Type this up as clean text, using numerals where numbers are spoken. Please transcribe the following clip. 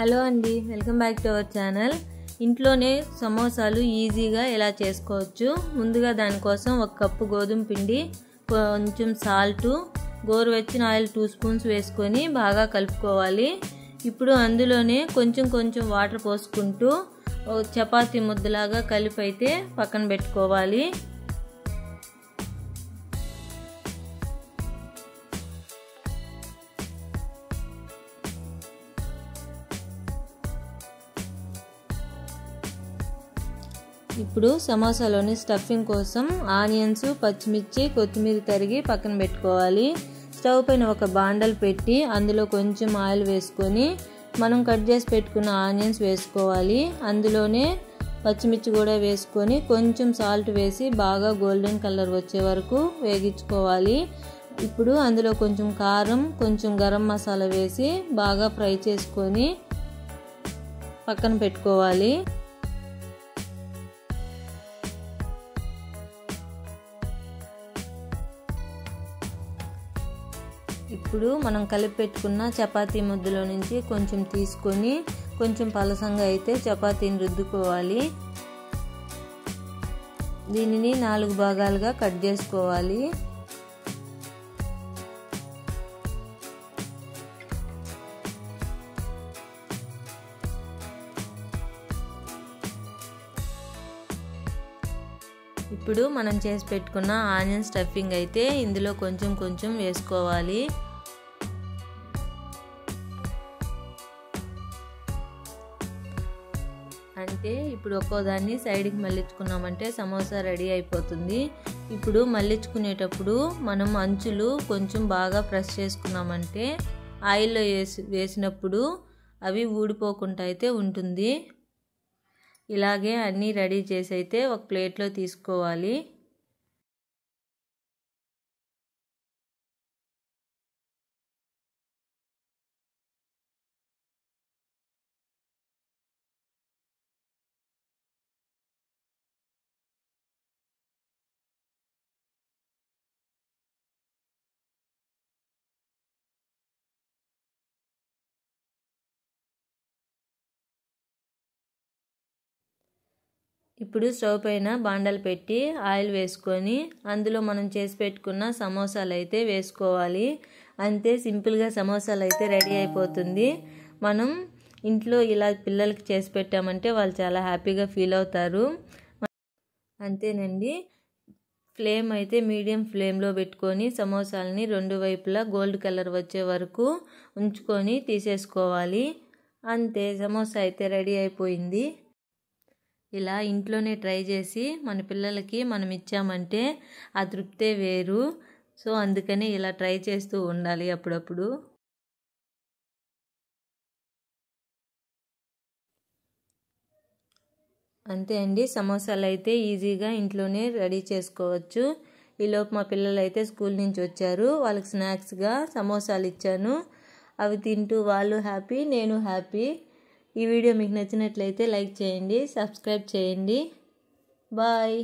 Hello అండి, welcome back to our channel. ఇంట్లోనే సమోసాలు ఈజీగా ఎలా చేసుకోవచ్చు. ముందుగా దానికోసం ఒక కప్పు గోధుమ పిండి, కొంచెం సాల్ట్, గోరువెచ్చని ఆయిల్ 2 స్పూన్స్ వేసుకొని బాగా కలుపుకోవాలి. ఇప్పుడు అందులోనే కొంచెం కొంచెం వాటర్ పోసుకుంటూ చపాతీ ముద్దలాగా కలిపి అయితే పక్కన పెట్టుకోవాలి. ఇప్పుడు సమోసాలోని స్టఫింగ్ కోసం ఆనియన్స్, పచ్చిమిర్చి, కొత్తిమీర తరిగి పక్కన పెట్టుకోవాలి. స్టవ్ పైన ఒక బాండల్ పెట్టి అందులో కొంచెం ఆయిల్ వేసుకొని మనం కట్ చేసి పెట్టుకున్న ఆనియన్స్ వేసుకోవాలి. అందులోనే పచ్చిమిర్చి కూడా వేసుకొని కొంచెం సాల్ట్ వేసి బాగా గోల్డెన్ కలర్ వచ్చే వరకు వేగించుకోవాలి. ఇప్పుడు అందులో కొంచెం కారం, కొంచెం గరం మసాలా వేసి బాగా ఫ్రై చేసుకొని పక్కన పెట్టుకోవాలి. ఇప్పుడు మనం కలిపి పెట్టుకున్న చపాతీ ముద్దలో నుంచి కొంచెం తీసుకొని కొంచెం పలసంగా అయితే చపాతీని రుద్దుకోవాలి. దీనిని 4 భాగాలుగా కట్ చేసుకోవాలి. ఇప్పుడు మనం చేసి పెట్టుకున్న ఆనియన్ స్టఫింగ్ అయితే ఇందులో కొంచెం కొంచెం వేసుకోవాలి. అంటే ఇప్పుడు ఒక్కోదాన్ని సైడ్కి మళ్ళించుకున్నామంటే సమోసా రెడీ అయిపోతుంది. ఇప్పుడు మళ్ళించుకునేటప్పుడు మనం అంచులు కొంచెం బాగా ప్రెస్ చేసుకున్నామంటే ఆయిల్లో వేసినప్పుడు అవి ఊడిపోకుండా అయితే ఉంటుంది. ఇలాగే అన్నీ రెడీ చేసి అయితే ఒక ప్లేట్లో తీసుకోవాలి. ఇప్పుడు స్టవ్ పైన బాండలు పెట్టి ఆయిల్ వేసుకొని అందులో మనం చేసి పెట్టుకున్న సమోసాలు అయితే వేసుకోవాలి. అంతే, సింపుల్గా సమోసాలు అయితే రెడీ అయిపోతుంది. మనం ఇంట్లో ఇలా పిల్లలకి చేసి పెట్టామంటే వాళ్ళు చాలా హ్యాపీగా ఫీల్ అవుతారు. అంతేనండి, ఫ్లేమ్ అయితే మీడియం ఫ్లేమ్లో పెట్టుకొని సమోసాలని 2 వైపులా గోల్డ్ కలర్ వచ్చే వరకు ఉంచుకొని తీసేసుకోవాలి. అంతే, సమోసా అయితే రెడీ అయిపోయింది. ఇలా ఇంట్లోనే ట్రై చేసి మన పిల్లలకి మనం ఇచ్చామంటే ఆ తృప్తే వేరు. సో అందుకని ఇలా ట్రై చేస్తూ ఉండాలి అప్పుడప్పుడు. అంతే అండి, సమోసాలు అయితే ఈజీగా ఇంట్లోనే రెడీ చేసుకోవచ్చు. ఈలోపు మా పిల్లలు అయితే స్కూల్ నుంచి వచ్చారు. వాళ్ళకి స్నాక్స్గా సమోసాలు ఇచ్చాను. అవి తింటూ వాళ్ళు హ్యాపీ, నేను హ్యాపీ. ఈ వీడియో మీకు నచ్చినట్లయితే లైక్ చేయండి, సబ్స్క్రైబ్ చేయండి. బాయ్.